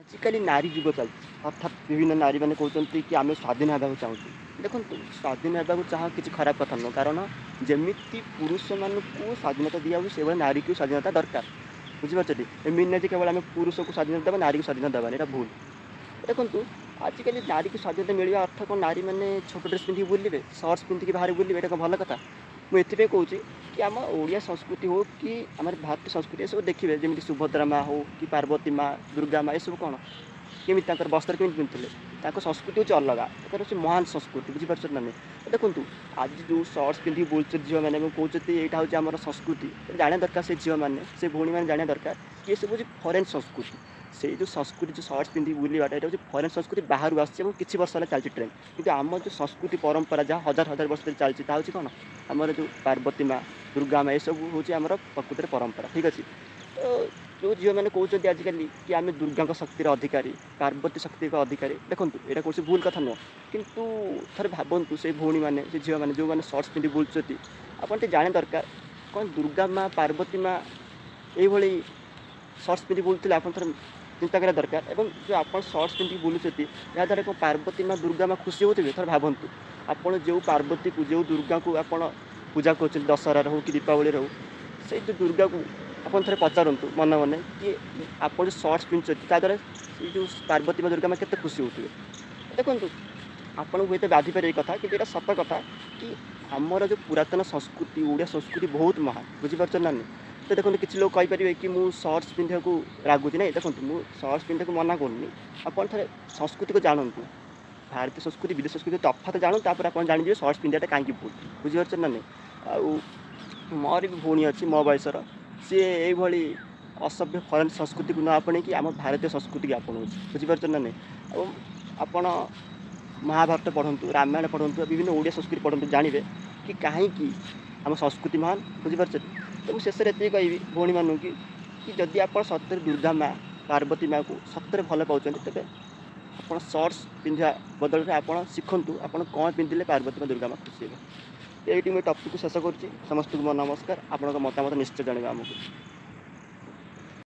आजिकल नारी जुग चलती अर्थात विभिन्न नारी मैंने कहते कि आम स्वाधीन होगा चाहूँ देखो स्वाधीन होगा चाह कि खराब कथा नुह कारण जमीती पुरुष मान को स्वाधीनता दिया से भाई नारी को स्वाधीनता दरकार बुझीपार एमि जे केवल आम पुरुष को स्वाधीनता देवा नारी को स्वाधीनता देवानी भूल देखो आजिकल नारी को स्वाधीनता मिलवा अर्थ कौन नारी मैंने छोट ड्रेस पिंधिक बुलवे सर्ट्स पिंधिक बाहर बुलवे ये भल कथा मुझे कहूँ कि आम ओडिया संस्कृति हो कि आम भारतीय संस्कृति सब देखिए जमी सुभद्रा माँ हो कि पार्वती माँ दुर्गा माँ ये सब कौन केमी वस्त्र केमी पिंधुले संस्कृति हूँ अलग एक महान संस्कृति बुझीपार ना नहीं देखूँ आज जो सर्ट्स पिंधिक बुलुचे झील मैंने कहते यहाँ हूँ आम संस्कृति जाना दरकार से झील मैंने से भौणी मैंने जाना दरकार कि ये सब हूँ फरेन संस्कृति से जो संस्कृति जो सर्ट्स पिंधिक बुलवाटा ये हूँ फरेन संस्कृति बाहर आसी किसी वर्ष है चलती ट्रेंड कि आम जो संस्कृति परंपरा जहाँ हजार हजार वर्ष चलती हूँ कौन आमर जो पार्वती माँ दुर्गा माँ ये सब हूँ आम प्रकृतिर परंपरा ठीक अच्छे तो जो झील मैंने कहते आजिकल कि आम दुर्गा शक्तिर अधिकारी पार्वती शक्ति अधिकारी देखो यहाँ कौन भूल कथा नुह कितु थे भावतु से भौणी मैंने से झील मैंने जो मैंने सर्ट्स पिंधि बुलुँच आपन जाने दरकार कौन दुर्गा माँ पार्वती माँ ये सर्ट्स पिंधि बुलूले आप चिंता करा दरकार और जो आप सर्ट्स पिंधि बुलुँच याद्वारा कौन पार्वती माँ दुर्गा माँ खुशी होते थे भावतु आपड़ जो पार्वती को जो दुर्गा को आप पूजा कर दशहरा हो कि दीपावली हो से जो दुर्गा को आप थे पचारतु मन मन कि आप जो सर्ट्स पिंधुच्च द्वारा जो पार्वती माँ दुर्गा माँ के खुशी होते देखो आपको हुए तो बाधि पारे कथा कि सत कथा कि आमर जो पुरातन संस्कृति ओडिया संस्कृति बहुत महान बुझीपार ना नहीं तो देखो किसी लोग कहींपर कि मुझे सर्ट्स पिंधा को रागुच ना देखो मुझे सर्ट्स पिंधा को मना करूनी आप संस्कृति को जानतु भारतीय संस्कृति विदेश संस्कृति तफात जानू तापर आप जान सर्ट्स पिंधाटा कहीं भूल बुझीपार ना नहीं आउ मोर भी भौणी अच्छी मो बयसर सी ये असभ्य फरेन संस्कृति को न आपणे कि आम भारतीय संस्कृति की आपणाऊँ बुझीपार ना नहीं आपण महाभारत पढ़ु रामायण पढ़ु विभिन्न ओडिया संस्कृति पढ़ु जानवे कि कहीं आम संस्कृति महान बुझीपार तो मुझे शेष ये कहि भौणी मानू कि जदि आप सतरे दुर्गा माँ पार्वती माँ को सतरे भल पाँच तेज आप सर्ट्स पिंधा बदल में आप शिखु आप कौन पिंधिले पार्वती माँ दुर्गा माँ खुशी हे ये टॉपिक को शेष कर समस्त को नमस्कार आपण मतामत निश्चय जनवा आमको।